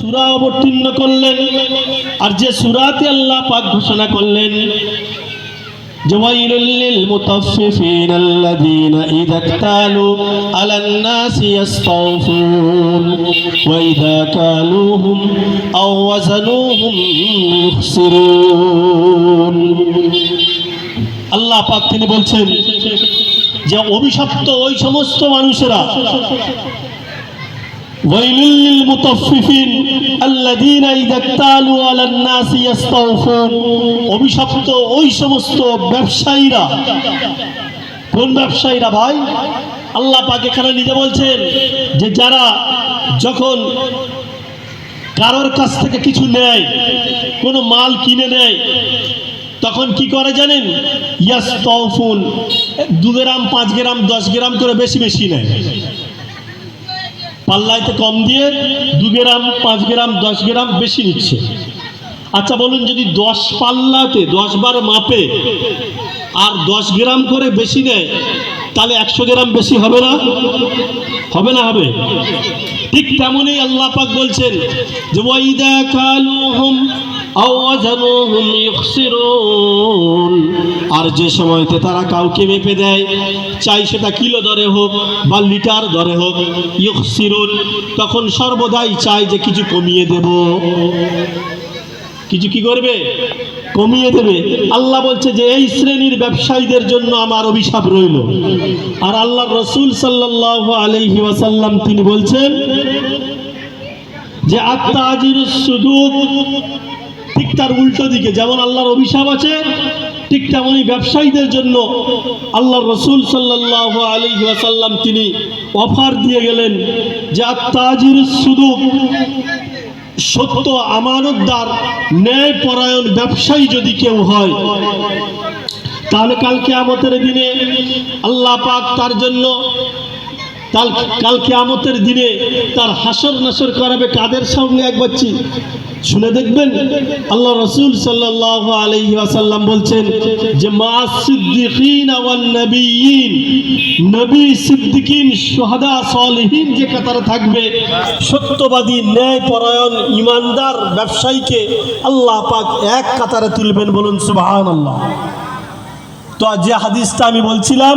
সূরা অবতীর্ণ করলেন, আর যে সূরাতে আল্লাহ পাক ঘোষণা করলেন যে ওয়াইলুল লিল মুতাফফিফিন আল্লাযীনা ইযা ইক্তালু আলান নাসি ইস্তাওফুন ওয়া ইযা কালুহুম আও ওয়াজানুহুম ইখসিরুন। আল্লাহ পাক তিনি বলছেন যে অভিশপ্ত ওই সমস্ত মানুষেরা, ওয়াইলুল লিল মুতাফফিফিন আল্লাযীনা ইযা ইক্তালু আলান নাসি ইস্তাওফুন, অভিশপ্ত ওই সমস্ত ব্যবসায়ীরা। কোন ব্যবসায়ীরা ভাই? আল্লাহ পাক এখানে নিজে বলছেন যে যারা যখন কারোর কাছ থেকে কিছু নেয়, কোনো মাল কিনে নেয়, তখন কি করে জানেন? ইয়াস্তাওফুন, 2 গ্রাম 5 গ্রাম 10 গ্রাম করে বেশি বেশি নেয়, পাল্লাইতে কম দিয়ে 2 গ্রাম 5 গ্রাম 10 গ্রাম বেশি নিচ্ছে। আচ্ছা বলুন, যদি 10 পাল্লাতে 10 বার মাপে আর 10 গ্রাম করে বেশি নেয়, তাহলে 100 গ্রাম বেশি হবে না? হবে না? হবে। ঠিক তেমনই আল্লাহ পাক বলছেন যে ওয়াইদা কালুহুম আও ওয়াজানুহুম ইখসিরুন, আর যে সময়তে তারা কাউকে মেপে দেয়, চাই সেটা কিলো দরে হোক বা লিটার দরে হোক, ইখসিরুন, তখন সর্বদাই চায় যে কিছু কমিয়ে দেব, কিছু কি করবে? কমিয়ে দেবে। আল্লাহ বলছে যে এই শ্রেণীর ব্যবসায়ীদের জন্য আমার অভিশাপ রইল। আর আল্লাহর রাসূল সাল্লাল্লাহু আলাইহি ওয়াসাল্লাম তিনি বলছেন যে আত-তাজিরুস সুদুক, ঠিক তার উল্টো দিকে যেমন আল্লাহর অভিশাপ আছে, ঠিক তেমনই ব্যবসায়ীদের জন্য আল্লাহর রাসূল সাল্লাল্লাহু আলাইহি ওয়াসাল্লাম তিনি অফার দিয়ে গেলেন যে আত-তাজিরুস সুদুক, সত্য আমানতদার ন্যায় পরায়ণ ব্যবসায়ী যদি কেউ হয়, তাহলে কাল কিয়ামতের দিনে আল্লাহ পাক তার জন্য কাল কিয়ামতের দিনে তার হাসর নাসর করাবে কাদের সঙ্গে? একবার শুনে দেখবেন। আল্লাহ রাসূল সাল্লাল্লাহু আলাইহি ওয়াসাল্লাম বলছেন যে মা'আস সিদ্দিকিন ওয়ান নবিয়্যিন, নবী, সিদ্দিকিন, শুহাদা, সালিহিন যে কাতারে থাকবে, সত্যবাদী ন্যায় পরায়ণ ইমানদার ব্যবসায়ীকে আল্লাহ পাক এক কাতারে তুলবেন। বলুন সুবহানাল্লাহ। তো যে হাদিসটা আমি বলছিলাম,